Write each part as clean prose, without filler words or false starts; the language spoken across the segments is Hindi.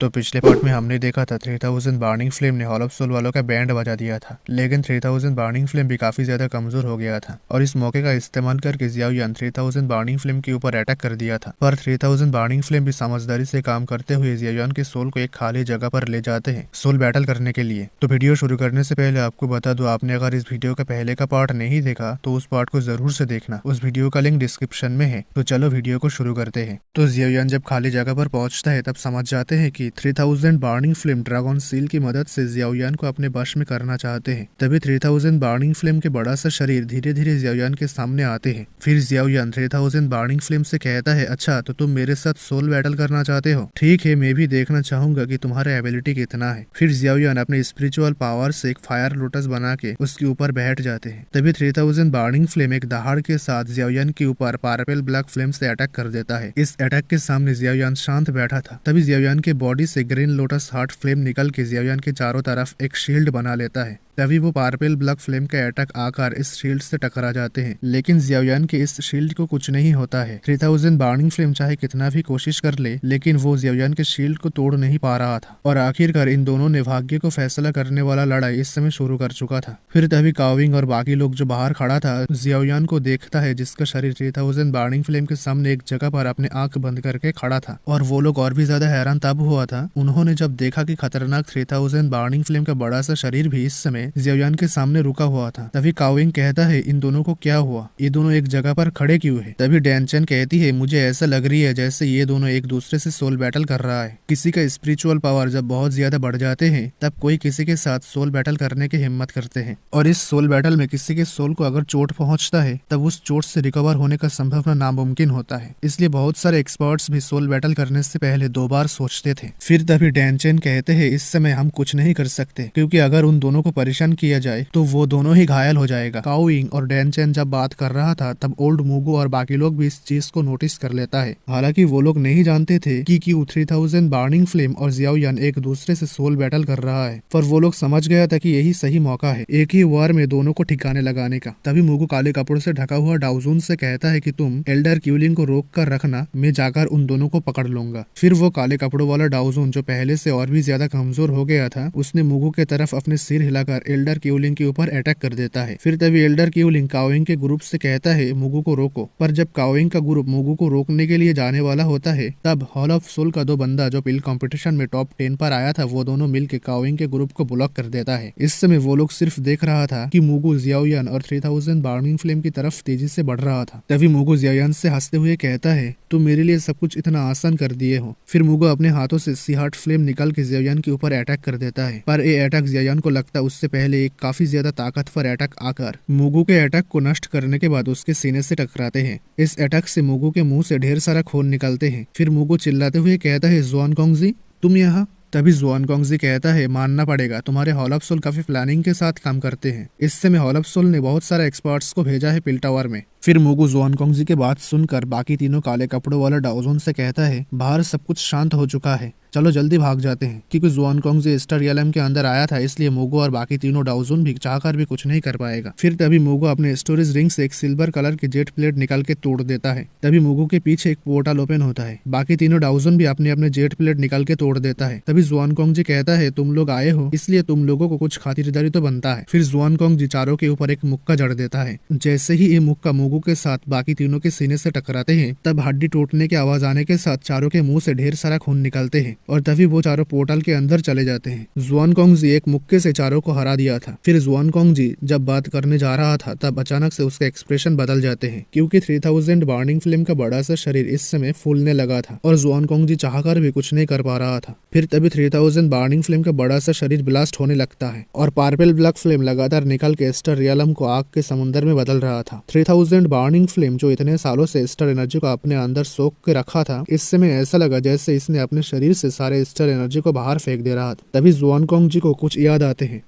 तो पिछले पार्ट में हमने देखा था 3000 बर्निंग फ्लेम ने हॉल ऑफ सोल वालों का बैंड बजा दिया था, लेकिन 3000 बर्निंग फ्लेम भी काफी ज्यादा कमजोर हो गया था और इस मौके का इस्तेमाल करके जियाओ यान 3000 बर्निंग फ्लेम के ऊपर अटैक कर दिया था। पर 3000 बर्निंग फ्लेम भी समझदारी से काम करते हुए जियाओ यान के सोल को एक खाली जगह पर ले जाते हैं सोल बैटल करने के लिए। तो वीडियो शुरू करने से पहले आपको बता दो, आपने अगर इस वीडियो का पहले का पार्ट नहीं देखा तो उस पार्ट को जरूर से देखना, उस वीडियो का लिंक डिस्क्रिप्शन में है। तो चलो वीडियो को शुरू करते हैं। तो जियाओ यान जब खाली जगह पर पहुंचता है तब समझ जाते हैं कि 3000 बर्निंग फ्लेम ड्रैगन सील की मदद से जियाओ यान को अपने वश में करना चाहते हैं। तभी 3000 बर्निंग फ्लेम के बड़ा सा शरीर धीरे धीरे जियाओ यान के सामने आते हैं। फिर जियाओ यान 3000 बर्निंग फ्लेम से कहता है, अच्छा तो तुम मेरे साथ सोल बैटल करना चाहते हो, ठीक है, मैं भी देखना चाहूंगा कि तुम्हारा एबिलिटी कितना है। फिर जियाओ यान अपने स्पिरिचुअल पावर से एक फायर लोटस बना के उसके ऊपर बैठ जाते हैं। तभी 3000 बर्निंग फ्लेम एक दहाड़ के साथ जियाओ यान के ऊपर पर्पल ब्लैक फ्लेम से अटैक कर देता है। इस अटैक के सामने जियाओ यान शांत बैठा था। तभी जियाओ यान के बॉडी से ग्रीन लोटस हार्ट फ्लेम निकल के जियाओ यान के चारों तरफ एक शील्ड बना लेता है। तभी वो पर्पल ब्लैक फ्लेम का अटैक आकर इस शील्ड से टकरा जाते हैं, लेकिन जियाओ यान के इस शील्ड को कुछ नहीं होता है। 3000 बर्निंग फ्लेम चाहे कितना भी कोशिश कर ले, लेकिन वो जियाओ यान के शील्ड को तोड़ नहीं पा रहा था और आखिरकार इन दोनों ने भाग्य को फैसला करने वाला लड़ाई इस समय शुरू कर चुका था। फिर तभी काओविंग और बाकी लोग जो बाहर खड़ा था जियाओ यान को देखता है, जिसका शरीर 3000 बर्निंग फ्लेम के सामने एक जगह पर अपने आंख बंद करके खड़ा था। और वो लोग और भी ज्यादा हैरान तब हुआ था उन्होंने जब देखा कि खतरनाक 3000 बर्निंग फ्लेम का बड़ा सा शरीर भी इस समय जियाओ यान के सामने रुका हुआ था। तभी काओविंग कहता है, इन दोनों को क्या हुआ, ये दोनों एक जगह पर खड़े क्यों है। तभी डैनचन कहती है, मुझे ऐसा लग रही है जैसे ये दोनों एक दूसरे से सोल बैटल कर रहा है। किसी का स्पिरिचुअल पावर जब बहुत ज्यादा बढ़ जाते हैं तब कोई किसी के साथ सोल बैटल करने की हिम्मत करते हैं, और इस सोल बैटल में किसी के सोल को अगर चोट पहुंचता है तब उस चोट से रिकवर होने का संभावना नामुमकिन होता है। इसलिए बहुत सारे एक्सपर्ट्स भी सोल बैटल करने से पहले 2 बार सोचते थे। फिर तभी डैनचन कहते हैं, इस समय हम कुछ नहीं कर सकते, क्योंकि अगर उन दोनों को परेशान किया जाए तो वो दोनों ही घायल हो जाएगा। काओविंग और डैनचन जब बात कर रहा था तब ओल्ड मुगो और बाकी लोग भी इस चीज को नोटिस कर लेता है। हालांकि वो लोग नहीं जानते थे कि 3000 बर्निंग फ्लेम और जियाओ यान एक दूसरे से सोल बैटल कर रहा है, पर वो लोग समझ गया था कि यही सही मौका है एक ही वार में दोनों को ठिकाने लगाने का। तभी मुगो काले कपड़ों से ढका हुआ डाउजून से कहता है कि तुम एल्डर क्यूलिंग को रोक कर रखना, मैं जाकर उन दोनों को पकड़ लूंगा। फिर वो काले कपड़ों वाला डाउजून जो पहले से और भी ज्यादा कमजोर हो गया था, उसने मुगो के तरफ अपने सिर हिलाकर एल्डर क्यूलिंग के ऊपर अटैक कर देता है। फिर तभी एल्डर क्यूलिंग काओविंग के ग्रुप से कहता है, मुगो को रोको। पर जब काओविंग का ग्रुप मुगो को रोकने के लिए जाने वाला होता है तब हॉल ऑफ सोल का 2 बंदा जो पिल कंपटीशन में टॉप 10 पर आया था, वो दोनों मिलकर काओविंग के ग्रुप को ब्लॉक कर देता है। इस समय वो लोग सिर्फ देख रहा था कि मुगो जियाओ यान और 3000 बर्निंग फ्लेम की तरफ तेजी से बढ़ रहा था। तभी मुगो जियाओ यान से हंसते हुए कहता है, तुम मेरे लिए सब कुछ इतना आसान कर दिए हो। फिर मुगो अपने हाथों से सी हार्ट फ्लेम निकाल के जियाओ यान के ऊपर अटैक कर देता है, पर ये अटैक जियाओ यान को लगता उससे पहले एक काफी ज्यादा ताकतवर अटैक आकर मुगो के अटैक को नष्ट करने के बाद उसके सीने से टकराते हैं। इस अटैक से मुगो के मुंह से ढेर सारा खून निकलते हैं। फिर मुगो चिल्लाते हुए कहता है, ज़ुआनगोंग जी तुम यहाँ। तभी ज़ुआनगोंग जी कहता है, मानना पड़ेगा, तुम्हारे हॉल ऑफ सोल काफी प्लानिंग के साथ काम करते हैं। इस समय हॉल ऑफ सोल ने बहुत सारे एक्सपर्ट्स को भेजा है पिल टावर में। फिर मुगो ज़ुआनगोंग जी के बात सुनकर बाकी तीनों काले कपड़ों वाला डाउजून से कहता है, बाहर सब कुछ शांत हो चुका है, चलो जल्दी भाग जाते हैं। क्योंकि ज़ुआनगोंग जी स्टार रियलम के अंदर आया था, इसलिए मुगो और बाकी तीनों डाउजून भी चाहकर भी कुछ नहीं कर पाएगा। फिर तभी मुगो अपने स्टोरेज रिंग से एक सिल्वर कलर की जेट प्लेट निकाल के तोड़ देता है। तभी मुगो के पीछे एक पोर्टल ओपन होता है। बाकी तीनों डाउजून भी अपने अपने जेट प्लेट निकाल के तोड़ देता है। तभी ज़ुआनगोंग जी कहता है, तुम लोग आए हो इसलिए तुम लोगों को कुछ खातिरदारी तो बनता है। फिर ज़ुआनगोंग जी चारों के ऊपर एक मुक्का जड़ देता है। जैसे ही ये मुक्का मुगो के साथ बाकी तीनों के सीने से टकराते हैं तब हड्डी टूटने की आवाज आने के साथ चारों के मुंह से ढेर सारा खून निकलते हैं, और तभी वो चारों पोर्टल के अंदर चले जाते हैं। ज़ुआनगोंग जी एक मुक्के से चारों को हरा दिया था। फिर ज़ुआनगोंग जी जब बात करने जा रहा था तब अचानक से उसके एक्सप्रेशन बदल जाते हैं, क्योंकि 3000 बर्निंग फ्लेम का बड़ा सा शरीर इस समय फूलने लगा था और ज़ुआनगोंग जी चाहकर भी कुछ नहीं कर पा रहा था। फिर तभी 3000 बर्निंग फ्लेम का बड़ा सा शरीर ब्लास्ट होने लगता है और पर्पल ब्लैक फ्लेम लगातार निकल के स्टार रियलम को आग के समुद्र में बदल रहा था। 3000 बर्निंग फ्लेम जो इतने सालों से स्टार एनर्जी को अपने अंदर सोख के रखा था, इस समय ऐसा लगा जैसे इसने अपने शरीर से सारे स्टार एनर्जी को बाहर फेंक दे रहा था। तभी ज़ुआनगोंग जी को कुछ याद आते हैं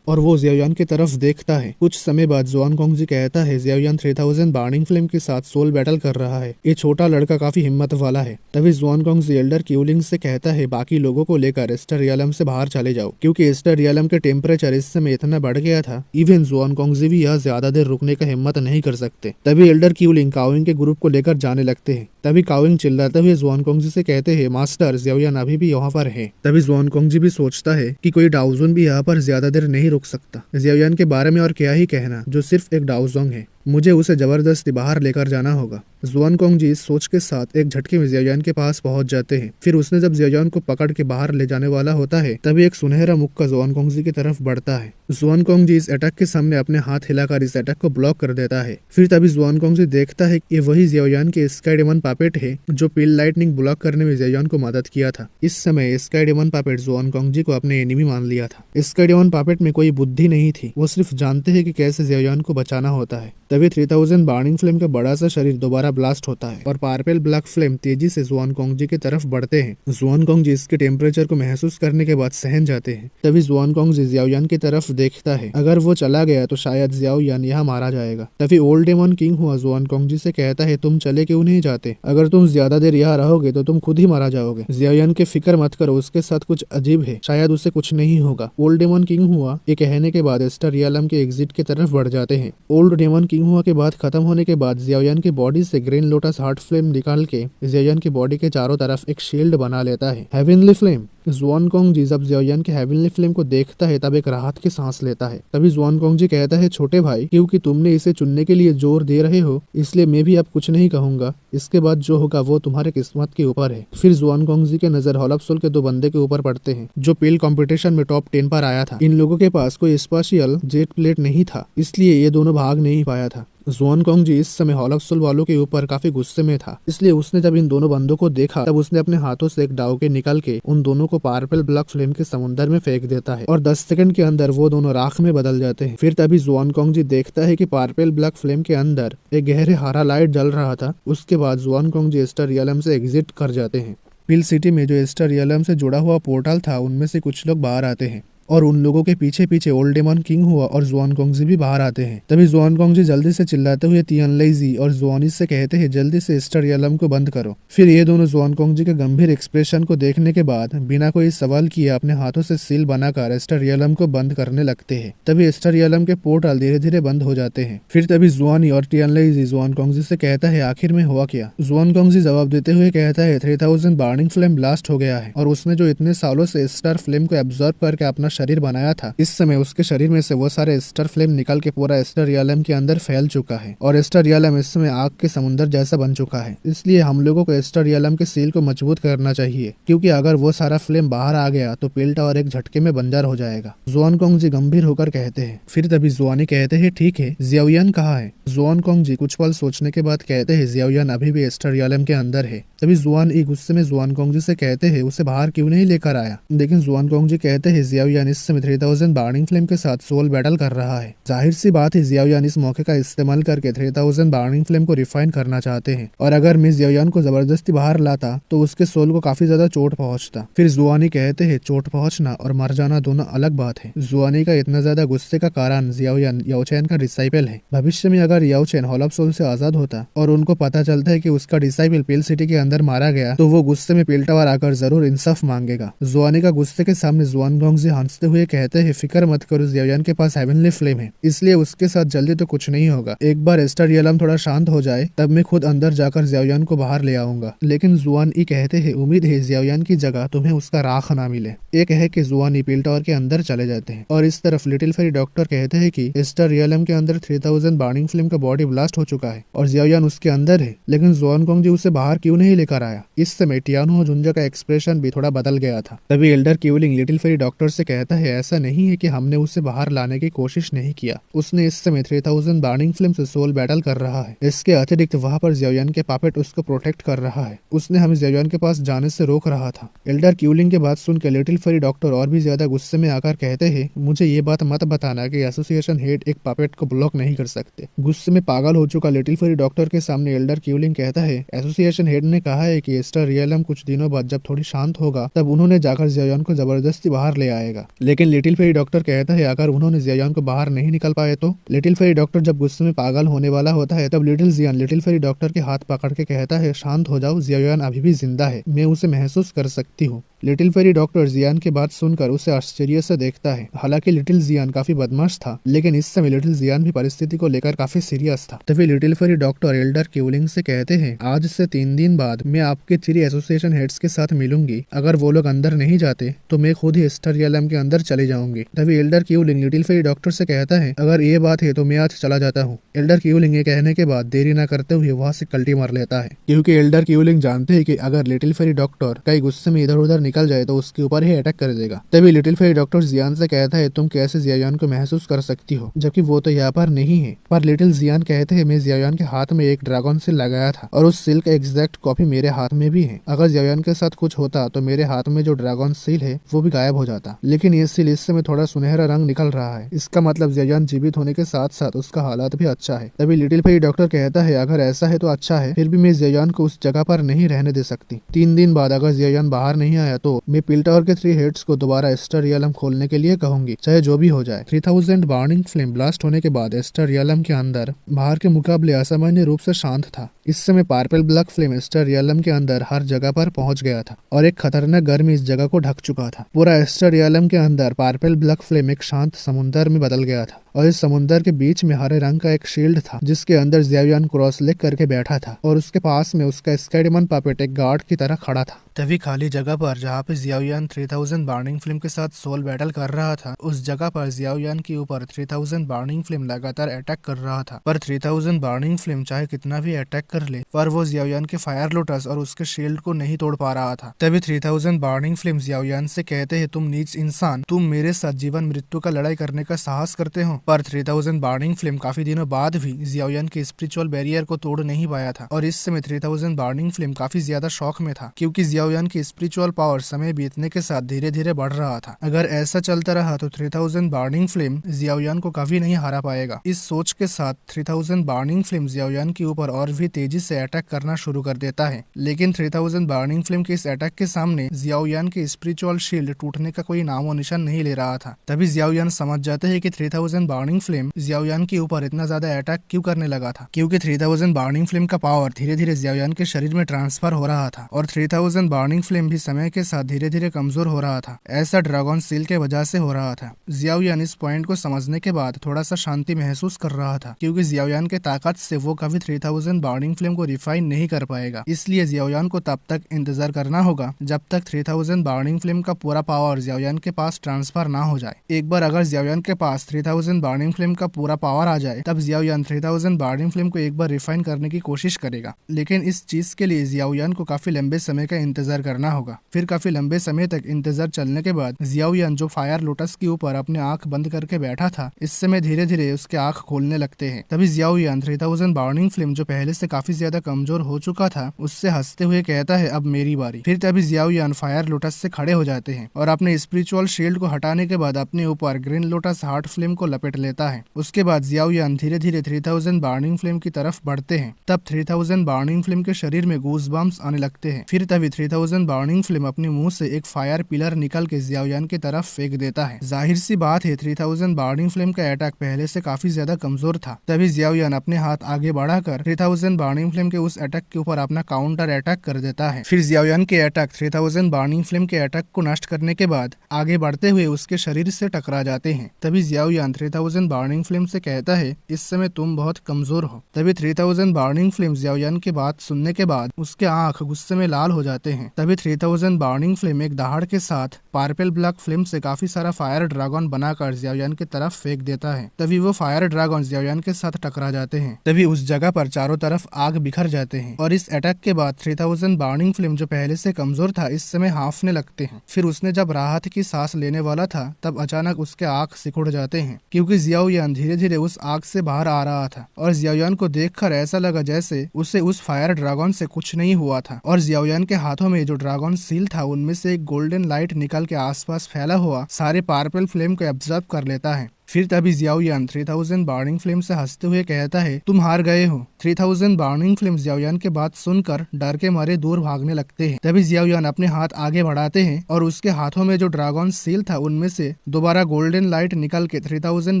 और वो जियाओ यान की तरफ देखता है। कुछ समय बाद ज़ुआनगोंग जी कहता है, जियाओ यान 3000 बर्निंग फ्लेम के साथ सोल बैटल कर रहा है, ये छोटा लड़का काफी हिम्मत वाला है। तभी ज़ुआनगोंग जी एल्डर क्यूलिंग से कहता है, बाकी लोगों को लेकर स्टार रियलम से बाहर चले जाओ, क्योंकि स्टार रियलम के टेम्परेचर इस समय इतना बढ़ गया था, इवन ज़ुआनगोंग जी भी यहाँ ज्यादा देर रुकने का हिम्मत नहीं कर सकते। तभी एल्डर क्यूलिंग काओविंग के ग्रुप को लेकर जाने लगते हैं। तभी काओइंग चिल्लाते हुए जुआनकोंग जी से कहते हैं, मास्टर जियाओयान अभी भी यहाँ पर है। तभी जुआनकोंग जी भी सोचता है कि कोई डाओजुन भी यहाँ पर ज्यादा देर नहीं रुक सकता। जियाओयान के बारे में और क्या ही कहना, जो सिर्फ एक डाओजोंग है। मुझे उसे जबरदस्ती बाहर लेकर जाना होगा। जुआनकोंग जी इस सोच के साथ एक झटके में जियाओयान के पास पहुंच जाते हैं। फिर उसने जब जियाओयान को पकड़ के बाहर ले जाने वाला होता है, तभी एक सुनहरा मुक्का जुआनकोंग जी की तरफ बढ़ता है। जुआनकोंग जी इस अटैक के सामने अपने हाथ हिलाकर इस अटैक को ब्लॉक कर देता है। फिर तभी जुआनकोंग जी देखता है कि ये वही जियाओयान के स्काई डेमन पापेट है जो पिल लाइटनिंग ब्लॉक करने में जियाओयान को मदद किया था। इस समय स्काई डेमन पापेट जुआनकोंग जी को अपने एनिमी मान लिया था। स्काई डेमन पापेट में कोई बुद्धि नहीं थी, वो सिर्फ जानते हैं कि कैसे जियाओयान को बचाना होता है। तभी 3000 बर्निंग फ्लेम का बड़ा सा शरीर दोबारा ब्लास्ट होता है और पार्पल ब्लैक फ्लेम तेजी से जुआनकोंग जी की तरफ बढ़ते हैं। जुआनकोंग जी इसके टेम्परेचर को महसूस करने के बाद सहन जाते हैं। तभी जुआनकोंग जी जियाओयान की तरफ देखता है, अगर वो चला गया तो शायद जियाओयान यहाँ मारा जाएगा। तभी ओल्ड डेमन किंग हुआ जुआनकोंग जी से कहता है, तुम चले क्यों नहीं जाते? अगर तुम ज्यादा देर यहाँ रहोगे तो तुम खुद ही मारा जाओगे। जियाओयान के फिक्र मत करो, उसके साथ कुछ अजीब है, शायद उसे कुछ नहीं होगा। ओल्ड डेमन किंग हुआ ये कहने के बाद एस्टर रियलम के एग्जिट की तरफ बढ़ जाते हैं। ओल्ड डेमन किंग हुआ के बाद खत्म होने के बाद जियाओयान की बॉडी से ग्रीन लोटस हार्ट फ्लेम निकाल के जियाओयान की बॉडी के चारों तरफ एक शील्ड बना लेता है। Heavenly flame. जुआनकोंग जी जब जियाओयान के हेवनली फ्लेम को देखता है तब एक राहत की सांस लेता है। तभी जुआनकोंग जी कहता है, छोटे भाई, क्योंकि तुमने इसे चुनने के लिए जोर दे रहे हो इसलिए मैं भी अब कुछ नहीं कहूंगा। इसके बाद जो होगा वो तुम्हारे किस्मत के ऊपर है। फिर जुआनकोंग जी के नजर हॉलपसोल के दो बंदे के ऊपर पड़ते हैं जो पिल कंपटीशन में टॉप 10 पर आया था। इन लोगों के पास कोई स्पेशल जेट प्लेट नहीं था, इसलिए ये दोनों भाग नहीं पाया था। जुआनकोंग जी इस समय हॉलपसोल वालों के ऊपर काफी गुस्से में था, इसलिए उसने जब इन दोनों बंदों को देखा तब उसने अपने हाथों से एक डाव के निकल के उन दोनों को पार्पल ब्लैक फ्लेम के समुद्र में फेंक देता है और 10 सेकंड के अंदर वो दोनों राख में बदल जाते हैं। फिर तभी जुआनकोंग जी देखता है कि पार्पल ब्लैक फ्लेम के अंदर एक गहरे हरा लाइट जल रहा था। उसके बाद जुआनकोंग जी एस्टर रियलम से एग्जिट कर जाते हैं। पिल सिटी में जो एस्टर रियलम से जुड़ा हुआ पोर्टल था उनमें से कुछ लोग बाहर आते हैं और उन लोगों के पीछे पीछे ओल्ड डेमन किंग हुआ और जुआनकोंग जी भी बाहर आते हैं। तभी जुआनकोंग जी जल्दी से चिल्लाते हुए तियानलेजी और जुआनिस से कहते हैं, जल्दी से एस्टर रियलम को बंद करो। फिर ये दोनों जुआनकोंग जी के गंभीर एक्सप्रेशन को देखने के बाद बिना कोई सवाल किए अपने हाथों से सील बनाकर एस्टर रियलम को बंद करने लगते हैं। तभी एस्टर रियलम के पोर्टल धीरे धीरे बंद हो जाते हैं। फिर तभी जुआनी और तियानलेजी जुआनकोंग जी से कहता है, आखिर में हुआ क्या? जुआनकोंग जी जवाब देते हुए कहता है, 3000 बर्निंग फ्लेम ब्लास्ट हो गया है और उसने जो इतने सालों से एस्टर फ्लेम को एब्जॉर्ब करके अपना शरीर बनाया था, इस समय उसके शरीर में से वो सारे एस्टर फ्लेम निकल के पूरा एस्टर रियलम के अंदर फैल चुका है और एस्टर रियलम इस समय आग के समुद्र जैसा बन चुका है। इसलिए हम लोगों को एस्टर रियलम के सील को मजबूत करना चाहिए, क्योंकि अगर वो सारा फ्लेम बाहर आ गया तो पिल टावर एक झटके में बंजर हो जाएगा। जुआनकोंग जी गंभीर होकर कहते हैं। फिर तभी जुआनी कहते हैं, ठीक है, जियाओयान कहाँ है? जुआनकोंग जी कुछ पल सोचने के बाद कहते हैं, जियाओयान अभी भी एस्टर रियलम के अंदर है। तभी जुआन गुस्से में जुआनकोंग जी से कहते हैं, उसे बाहर क्यों नहीं लेकर आया? लेकिन जुआनकोंग जी कहते हैं, जियाओयान इस समय 3000 बर्निंग फ्लेम के साथ सोल बैटल कर रहा है। जाहिर सी बात है जियाओयान इस मौके का इस्तेमाल करके 3000 बर्निंग फ्लेम को रिफाइन करना चाहते हैं और अगर मैं जियाओयान को जबरदस्ती बाहर लाता तो उसके सोल को काफी ज्यादा चोट पहुंचता। फिर जुआनी कहते हैं, चोट पहुंचना और मर जाना दोनों अलग बात है। जुआनी का इतना ज्यादा गुस्से का कारण जियाओयान याओचेन का डिसाइपल है। भविष्य में अगर याओचेन हॉलपसोल से आजाद होता और उनको पता चलता है कि उसका डिसाइपल पिल सिटी के अंदर मारा गया तो वो गुस्से में पिल टावर आकर जरूर इंसाफ मांगेगा। जुआनी का गुस्से के सामने जुआनकोंग जी हंसते हुए कहते हैं, फिक्र मत करो, जियाओयान के पास हेवनली फ्लेम है, इसलिए उसके साथ जल्दी तो कुछ नहीं होगा। एक बार एस्टर रियलम थोड़ा शांत हो जाए तब मैं खुद अंदर जाकर जियाओयान को बाहर ले आऊंगा। लेकिन जुआन ई कहते हैं, उम्मीद है जियाओयान की जगह तुम्हें उसका राख ना मिले। एक है कि जुआन ई पिल टावर के अंदर चले जाते हैं और इस तरफ लिटिल फेरी डॉक्टर कहते हैं कि एस्टर रियलम के अंदर 3000 बर्निंग फ्लेम का बॉडी ब्लास्ट हो चुका है और जियाओयान उसके अंदर है, लेकिन जुआनकोंग जी उसे बाहर क्यों नहीं लेकर आया? इस समय टियानो जुंजा का एक्सप्रेशन भी थोड़ा बदल गया था। तभी Elder Keylong little fairy doctor से कहता है, ऐसा नहीं है कि हमने उसे बाहर लाने की कोशिश नहीं किया, उसने इस समय 3000 बर्निंग फ्लेम से सोल बैटल कर रहा है। इसके अतिरिक्त वहाँ पर जियाओयान के पापेट उसको प्रोटेक्ट कर रहा है, उसने हमें जियाओयान के पास जाने से रोक रहा था। एल्डर क्यूलिंग के बात सुनकर लिटिल फेरी डॉक्टर और भी ज्यादा गुस्से में आकर कहते हैं, मुझे ये बात मत बताना कि एसोसिएशन हेड एक पापेट को ब्लॉक नहीं कर सकते। गुस्से में पागल हो चुका लिटिल फेरी डॉक्टर के सामने एल्डर क्यूलिंग कहता है, एसोसिएशन हेड ने कहा कहा है कि एस्टर रियलम कुछ दिनों बाद जब थोड़ी शांत होगा तब उन्होंने जाकर जियायान को जबरदस्ती बाहर ले आएगा। लेकिन लिटिल फेरी डॉक्टर कहता है अगर उन्होंने जियायान को बाहर नहीं निकल पाए तो। लिटिल फेरी डॉक्टर जब गुस्से में पागल होने वाला होता है तब लिटिल जियान लिटिल फेरी डॉक्टर के हाथ पकड़ के कहता है शांत हो जाओ, जियायान अभी भी जिंदा है, मैं उसे महसूस कर सकती हूँ। लिटिल फेरी डॉक्टर जियान की बात सुनकर उसे आश्चर्य से देखता है। हालांकि लिटिल जियान काफी बदमाश था, लेकिन इस समय लिटिल जियान भी परिस्थिति को लेकर काफी सीरियस था। तभी little fairy doctor Elder Keylong से कहते हैं आज से 3 दिन बाद मैं आपके 3 एसोसिएशन हेड्स के साथ मिलूंगी। अगर वो लोग अंदर नहीं जाते तो मैं खुद ही एस्टर रियलम के अंदर चले जाऊंगी। तभी Elder Keylong little fairy doctor से कहता है अगर ये बात है तो मैं आज चला जाता हूँ। एल्डर क्यूलिंग ये कहने के बाद देरी न करते हुए वहाँ से कल्टी मार लेता है, क्योंकि एल्डर क्यूलिंग जानते हैं कि अगर लिटिल फेरी डॉक्टर कई गुस्से में इधर उधर निकल जाए तो उसके ऊपर ही अटैक कर देगा। तभी लिटिल फेरी डॉक्टर जियान से कहता है तुम कैसे जियायान को महसूस कर सकती हो जबकि वो तो यहाँ पर नहीं है। पर लिटिल जियान कहते हैं मैं जियायान के हाथ में एक ड्रैगन सील लगाया था और उस सील का एग्जैक्ट कॉपी मेरे हाथ में भी है। अगर जियायान के साथ कुछ होता तो मेरे हाथ में जो ड्रैगन सील है वो भी गायब हो जाता, लेकिन ये सील इस समय थोड़ा सुनहरा रंग निकल रहा है। इसका मतलब जियायान जीवित होने के साथ साथ उसका हालात भी अच्छा है। तभी लिटिल फेरी डॉक्टर कहता है अगर ऐसा है तो अच्छा है, फिर भी मैं जियायान को उस जगह पर नहीं रहने दे सकती। 3 दिन बाद अगर जियायान बाहर नहीं आया तो मैं पिल टावर के 3 हेड्स को दोबारा एस्टर रियलम खोलने के लिए कहूंगी, चाहे जो भी हो जाए। 3000 बर्निंग फ्लेम ब्लास्ट होने के बाद एस्टर रियलम के अंदर बाहर के मुकाबले असामान्य रूप से शांत था। इस समय purple black flame aster realm के अंदर हर जगह पर पहुंच गया था और एक खतरनाक गर्मी इस जगह को ढक चुका था। पूरा एस्टर रियलम के अंदर पार्पल ब्लैक फ्लेम एक शांत समुद्र में बदल गया था और इस समुद्र के बीच में हरे रंग का एक शील्ड था जिसके अंदर जियायान क्रॉस लेग करके बैठा था और उसके पास में उसका स्काइडमन पापेट एक गार्ड की तरह खड़ा था। तभी खाली जगह पर जहाँ पे जियायान 3000 बर्निंग फ्लेम के साथ सोल बैटल कर रहा था, उस जगह पर जियायान के ऊपर 3000 बर्निंग फ्लेम लगातार अटैक कर रहा था। पर 3000 बर्निंग फ्लेम चाहे कितना भी अटैक कर ले पर वो जियायान के फायर लोटस और उसके शील्ड को नहीं तोड़ पा रहा था। तभी 3000 बर्निंग फ्लेम जियायान से कहते हैं तुम नीच इंसान, तुम मेरे साथ जीवन मृत्यु का लड़ाई करने का साहस करते हो। पर 3000 बर्निंग फ्लेम काफी दिनों बाद भी जियायान के स्पिरिचुअल बैरियर को तोड़ नहीं पाया था और इस समय 3000 बर्निंग फ्लेम काफी ज्यादा शौक में था, क्योंकि जियायान की स्पिरिचुअल पावर समय बीतने के साथ धीरे धीरे बढ़ रहा था। अगर ऐसा चलता रहा तो 3000 बर्निंग फ्लेम जियायान को कभी नहीं हरा पाएगा। इस सोच के साथ 3000 बर्निंग फ्लेम जियायान के ऊपर और भी तेजी से अटैक करना शुरू कर देता है, लेकिन 3000 बर्निंग फ्लेम के इस अटैक के सामने जियायान के स्पिरिचुअल शील्ड टूटने का कोई नामो निशान नहीं ले रहा था। तभी जियायान समझ जाते हैं कि 3000 बर्निंग फ्लेम जियायान के ऊपर इतना ज्यादा अटैक क्यों करने लगा था, क्योंकि 3000 बर्निंग फ्लेम का पावर धीरे धीरे जियायान के शरीर में ट्रांसफर हो रहा था और 3000 बर्निंग फ्लेम भी समय के साथ धीरे धीरे कमजोर हो रहा था। ऐसा ड्रैगन सील के वजह से हो रहा था। जियायान इस पॉइंट को समझने के बाद थोड़ा सा शांति महसूस कर रहा था, क्योंकि जियायान के ताकत से वो कभी 3000 बर्निंग फ्लेम को रिफाइन नहीं कर पाएगा। इसलिए जियायान को तब तक इंतजार करना होगा जब तक 3000 बर्निंग फ्लेम का पूरा पावर जियायान के पास ट्रांसफर ना हो जाए। एक बार अगर जियायान के पास 3000 बर्निंग फ्लेम का पूरा पावर आ जाए तब जियायान 3000 बर्निंग फ्लेम को एक बार रिफाइन करने की कोशिश करेगा, लेकिन इस चीज के लिए जियायान को काफी लंबे समय का इंतजार करना होगा। फिर काफी लंबे समय तक इंतजार चलने के बाद जियायान जो फायर लोटस के ऊपर अपने आंख बंद करके बैठा था, इस समय धीरे धीरे उसके आंख खोलने लगते हैं। तभी जियायान 3000 बर्निंग फ्लेम जो पहले से काफी ज्यादा कमजोर हो चुका था उससे हंसते हुए कहता है अब मेरी बारी। फिर तभी जियायान फायर लोटस से खड़े हो जाते हैं और अपने स्पिरिचुअल शील्ड को हटाने के बाद अपने ऊपर ग्रीन लोटस हार्ट फ्लेम को लपेट लेता है। उसके बाद जियायान धीरे धीरे 3000 बर्निंग फ्लेम की तरफ बढ़ते हैं। तब 3000 बर्निंग फ्लेम के शरीर में गूज बम्स आने लगते हैं। फिर तभी 3000 बर्निंग फ्लेम अपने मुंह से एक फायर पिलर निकल के जियायान की तरफ फेंक देता है। जाहिर सी बात है 3000 बर्निंग फ्लेम का अटैक पहले से काफी ज्यादा कमजोर था। तभी जियायान अपने हाथ आगे बढ़ाकर 3000 बर्निंग फ्लेम के उस अटैक के ऊपर अपना काउंटर अटैक कर देता है। फिर जियायान के अटैक 3000 बर्निंग फ्लेम के अटैक को नष्ट करने के बाद आगे बढ़ते हुए उसके शरीर से टकरा जाते हैं। तभी जियायान 3000 बर्निंग फ्लेम से कहता है इस समय तुम बहुत कमजोर हो। तभी 3000 बर्निंग फ्लेम जियायान की बात सुनने के बाद उसके आंख गुस्से में लाल हो जाते हैं। तभी 3000 बर्निंग फ्लेम एक दहाड़ के साथ पार्पल ब्लैक फ्लेम से काफी सारा फायर ड्रैगन बनाकर जियायान की तरफ फेंक देता है। तभी वो फायर ड्रैगन जियायान के साथ टकरा जाते हैं। तभी उस जगह पर चारों तरफ आग बिखर जाते हैं और इस अटैक के बाद 3000 बर्निंग फ्लेम जो पहले से कमजोर था इस समय हांफने लगते हैं। फिर उसने जब राहत की सांस लेने वाला था तब अचानक उसके आंख सिकुड़ जाते हैं, क्योंकि जियायान धीरे धीरे उस आग से बाहर आ रहा था और जियायान को देखकर ऐसा लगा जैसे उसे उस फायर ड्रैगन से कुछ नहीं हुआ था। और जियायान के हाथों में जो ड्रैगन सील था उनमें से एक गोल्डन लाइट निकल के आसपास फैला हुआ सारे पार्पल फ्लेम को एब्जॉर्ब कर लेता है फिर तभी जियाओयान 3000 बर्निंग फ्लेम से हंसते हुए कहता है, तुम हार गए हो। 3000 बर्निंग फ्लेम जियाओयान के बात सुनकर डर के मारे दूर भागने लगते हैं। तभी जियाओयान अपने हाथ आगे बढ़ाते हैं और उसके हाथों में जो ड्रैगन सील था उनमें से दोबारा गोल्डन लाइट निकल के 3000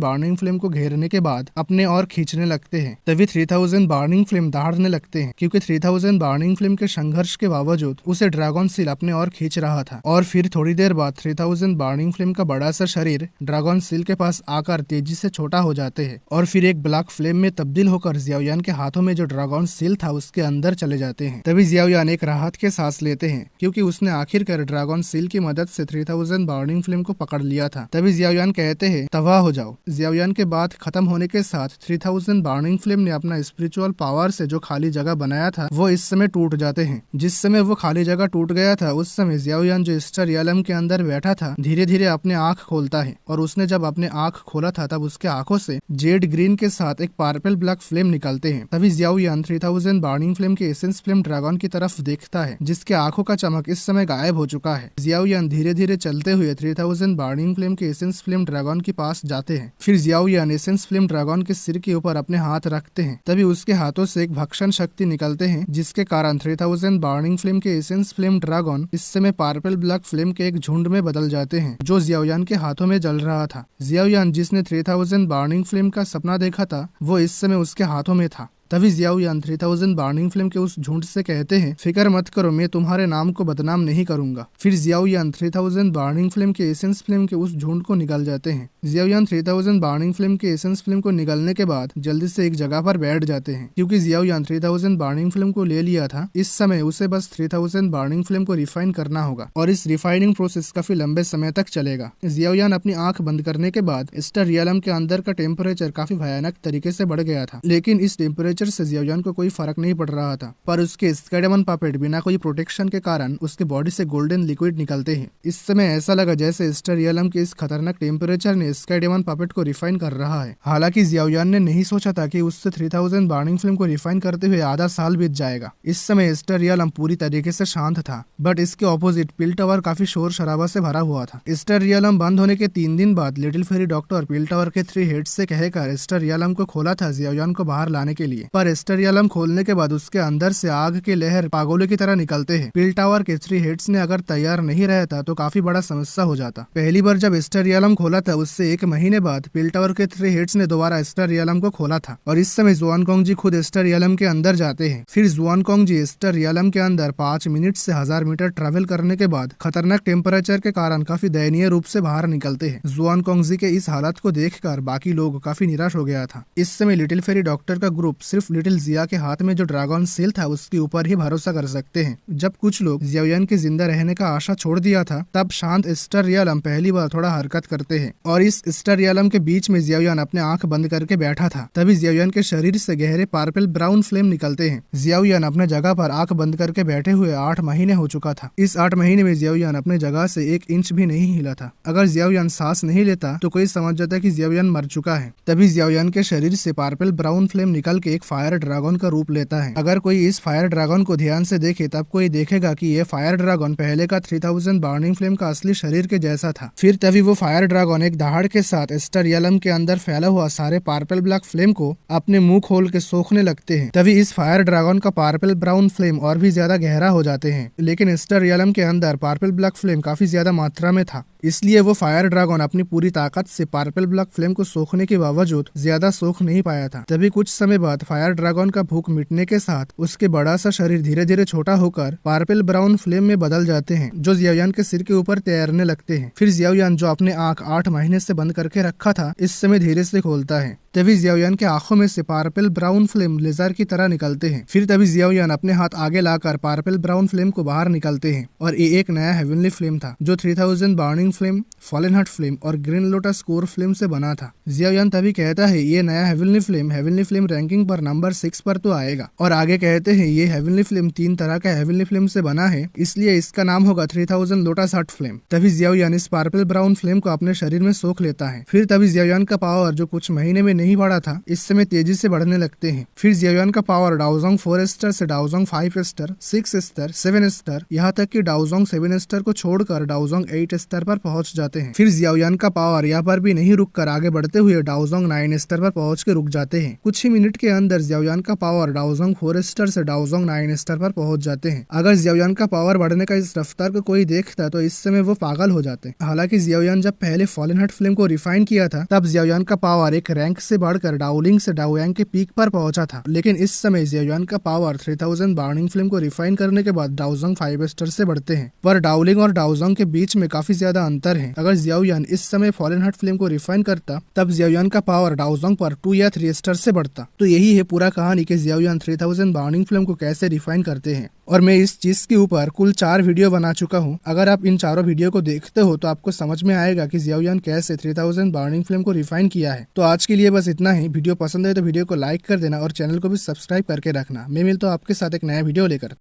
बर्निंग फ्लेम को घेरने के बाद अपने और खींचने लगते हैं। तभी 3000 बर्निंग फ्लेम दहाड़ने लगते हैं क्योंकि 3000 बर्निंग फ्लेम के संघर्ष के बावजूद उसे ड्रैगन सील अपने और खींच रहा था। और फिर थोड़ी देर बाद 3000 बर्निंग फ्लेम का बड़ा सा शरीर ड्रैगन सील के पास आकर तेजी से छोटा हो जाते हैं और फिर एक ब्लैक फ्लेम में तब्दील होकर जियाओयान के हाथों में जो ड्रैगन सील था उसके अंदर चले जाते हैं। तभी जियाओयान एक राहत के सांस लेते हैं क्योंकि उसने आखिरकार ड्रैगन सील की मदद से 3000 बर्निंग फ्लेम को पकड़ लिया था। तभी जियाओयान कहते हैं, तबाह हो जाओ। जियाओयान के बात खत्म होने के साथ 3000 बर्निंग फ्लेम ने अपना स्पिरिचुअल पावर से जो खाली जगह बनाया था वो इस समय टूट जाते हैं। जिस समय वो खाली जगह टूट गया था उस समय जियाओयान जो स्टार रियलम के अंदर बैठा था धीरे धीरे अपने आंख खोलता है और उसने जब अपने आंख खोला था तब उसके आंखों से जेड ग्रीन के साथ एक पर्पल ब्लैक फ्लेम निकलते हैं। तभी जियाओयान 3000 बर्निंग फ्लेम के एसेंस फ्लेम ड्रैगन की तरफ देखता है जिसके आंखों का चमक इस समय गायब हो चुका है। जियाओयान धीरे धीरे चलते हुए 3000 बर्निंग फ्लेम के एसेंस फ्लेम ड्रैगन के पास जाते हैं। फिर जियाओयान एसेंस फ्लेम ड्रैगन के सिर के ऊपर अपने हाथ रखते हैं। तभी उसके हाथों से एक भक्षण शक्ति निकलते हैं जिसके कारण 3000 बर्निंग फ्लेम के एसेंस फ्लेम ड्रैगन इस समय पर्पल ब्लैक फ्लेम के एक झुंड में बदल जाते हैं जो जियाओयान के हाथों में जल रहा था। जियाओयान जिसने 3000 बर्निंग फ्लेम का सपना देखा था वो इस समय उसके हाथों में था। तभी जियाओयान 3000 बर्निंग फ्लेम के उस झुंड से कहते हैं, फिक्र मत करो, मैं तुम्हारे नाम को बदनाम नहीं करूंगा। फिर जियाओयान 3000 बर्निंग फ्लेम के एसेंस फ्लेम के उस झुंड को निकल जाते हैं। जियाओयान 3000 बर्निंग फ्लेम के एसेंस फ्लेम को निकलने के बाद जल्दी से एक जगह पर बैठ जाते हैं क्योंकि जियाओयान 3000 बर्निंग फ्लेम को ले लिया था। इस समय उसे बस 3000 बर्निंग फ्लेम को रिफाइन करना होगा और इस रिफाइनिंग प्रोसेस काफी लंबे समय तक चलेगा। जियाओयान अपनी आंख बंद करने के बाद स्टार रियलम के अंदर का टेम्परेचर काफी भयानक तरीके से बढ़ गया था, लेकिन इस टेम्परेचर से जियाओयान को कोई फर्क नहीं पड़ रहा था। पर उसके स्काईडेमन पपेट बिना कोई प्रोटेक्शन के कारण उसके बॉडी से गोल्डन लिक्विड निकलते हैं। इस समय ऐसा लगा जैसे स्टार रियलम के इस खतरनाक टेम्परेचर ने स्काईडेमन पपेट को रिफाइन कर रहा है। हालांकि जियाओयान ने नहीं सोचा था कि उससे 3000 बर्निंग फ्लेम को रिफाइन करते हुए आधा साल बीत जाएगा। इस समय स्टार रियलम पूरी तरीके से शांत था, बट इसके ऑपोजिट पिल टावर काफी शोर शराबा से भरा हुआ था। स्टार रियलम बंद होने के 3 दिन बाद लिटिल फेरी डॉक्टर पिल टावर के 3 हेड्स से कहकर स्टार रियलम को खोला था जियाओयान को बाहर लाने के लिए। पर स्टार रियलम खोलने के बाद उसके अंदर से आग के लहर पागोले की तरह निकलते हैं। पिल टावर के 3 हेड्स ने अगर तैयार नहीं रहता तो काफी बड़ा समस्या हो जाता। पहली बार जब स्टार रियलम खोला था उससे 1 महीने बाद पिल टावर के 3 हेड्स ने दोबारा स्टार रियलम को खोला था और इस समय जुआनकोंग जी खुद स्टार रियलम के अंदर जाते हैं। फिर जुआनकोंग जी स्टार रियलम के अंदर 5 मिनट से 1000 मीटर ट्रेवल करने के बाद खतरनाक टेम्परेचर के कारण काफी दयनीय रूप से बाहर निकलते हैं। जुआनकोंग जी के इस हालत को देखकर बाकी लोग काफी निराश हो गया था। इस समय लिटिल फेरी डॉक्टर का ग्रुप सिर्फ लिटिल जिया के हाथ में जो ड्रैगन सील था उसके ऊपर ही भरोसा कर सकते हैं। जब कुछ लोग जियाओयान के जिंदा रहने का आशा छोड़ दिया था तब शांत स्टार रियलम पहली बार थोड़ा हरकत करते हैं और इस स्टार रियलम के बीच में जियाओयान अपने आंख बंद करके बैठा था। तभी जियाओयान के शरीर से गहरे पर्पल ब्राउन फ्लेम निकलते हैं। जियाओयान अपने जगह पर आंख बंद करके बैठे हुए 8 महीने हो चुका था। इस 8 महीने में जियाओयान अपने जगह से 1 इंच भी नहीं हिला था। अगर जियाओयान सांस नहीं लेता तो कोई समझ जाता कि जियाओयान मर चुका है। तभी जियाओयान के शरीर से पर्पल ब्राउन फ्लेम निकल के एक फायर ड्रैगन का रूप लेता है। अगर कोई इस फायर ड्रैगन को ध्यान से देखे तब कोई देखेगा कि ये फायर ड्रैगन पहले का 3000 बर्निंग फ्लेम का असली शरीर के जैसा था। फिर तभी वो फायर ड्रैगन एक दहाड़ के साथ स्टार रियलम के अंदर फैला हुआ सारे पर्पल ब्लैक फ्लेम को अपने मुंह खोल के सोखने लगते हैं। तभी इस फायर ड्रैगन का पर्पल ब्राउन फ्लेम और भी ज्यादा गहरा हो जाते हैं, लेकिन स्टार रियलम के अंदर पर्पल ब्लैक फ्लेम काफी ज्यादा मात्रा में था, इसलिए वो फायर ड्रैगन अपनी पूरी ताकत से पर्पल ब्लैक फ्लेम को सोखने के बावजूद ज्यादा सोख नहीं पाया था। तभी कुछ समय बाद फायर ड्रैगन का भूख मिटने के साथ उसके बड़ा सा शरीर धीरे धीरे छोटा होकर पर्पल ब्राउन फ्लेम में बदल जाते हैं जो जियाओयान के सिर के ऊपर तैरने लगते हैं। फिर जियाओयान जो अपने आंख 8 महीने से बंद करके रखा था इस समय धीरे से खोलता है। तभी जियाओयान के आंखों में से पर्पल ब्राउन फ्लेम लेजर की तरह निकलते हैं। फिर तभी जियाओयान अपने हाथ आगे लाकर पर्पल ब्राउन फ्लेम को बाहर निकलते हैं और ये एक नया हेवनली फ्लेम था जो 3000 burning flame, fallen heart flame और ग्रीन लोटस कोर फ्लेम से बना था। जियाओयान तभी कहता है ये नया हेवनली फ्लेम रैंकिंग पर नंबर 6 पर तो आएगा और आगे कहते हैं ये हेवनली फ्लेम 3 तरह का हेवनली फ्लेम से बना है, इसलिए इसका नाम होगा 3000 लोटस हार्ट फ्लेम। तभी जियाओयान इस पर्पल ब्राउन फ्लेम को अपने शरीर में सोख लेता है। फिर तभी जियाओयान का पावर जो कुछ महीने में नहीं बढ़ा था, इस समय तेजी से बढ़ने लगते हैं। फिर जियाओयान का पावर डाओजोंग 4 स्टार से डाओजोंग 5 स्टार, 6 स्टार, 7 स्टार, यहाँ तक कि डाओजोंग 7 स्टार को छोड़कर डाओजोंग 8 स्टार पर पहुंच जाते हैं। फिर जियाओयान का पावर यहाँ पर भी नहीं रुककर आगे बढ़ते हुए डाओजोंग 9 स्टार पर पहुंच के रुक जाते हैं। कुछ ही मिनट के अंदर जियाओयान का पावर डाओजोंग 4 स्टार से डाओजोंग 9 स्टार पर पहुंच जाते हैं। अगर जियाओयान का पावर बढ़ने का इस रफ्तार को कोई देखता तो इस समय वो पागल हो जाते। हालांकि जियाओयान जब पहले फॉलन हार्ट फ्लेम को रिफाइन किया था तब जियाओयान का पावर एक रैंक से बढ़कर डाओलिंग से डाओयांग के पीक पर पहुंचा था, लेकिन इस समय जियाओयान का पावर 3000 बर्निंग फ्लेम को रिफाइन करने के बाद डाओजोंग 5 स्टार से बढ़ते हैं। पर डाओलिंग और डाओजोंग के बीच में काफी ज्यादा अंतर है। अगर जियाओयान इस समय फॉलन हार्ट फ्लेम को रिफाइन करता तब जियाओयान का पावर डाओजोंग पर 2 या 3 स्टार से बढ़ता। तो यही है पूरा कहानी कि जियाओयान 3000 बर्निंग फ्लेम को कैसे रिफाइन करते हैं। और मैं इस चीज के ऊपर कुल 4 वीडियो बना चुका हूँ। अगर आप इन चारों वीडियो को देखते हो तो आपको समझ में आएगा कि जियाओयान कैसे 3000 बर्निंग फ्लेम को रिफाइन किया है। तो आज के लिए बस इतना ही। वीडियो पसंद है तो वीडियो को लाइक कर देना और चैनल को भी सब्सक्राइब करके रखना। मैं मिलता हूँ आपके साथ एक नया वीडियो लेकर।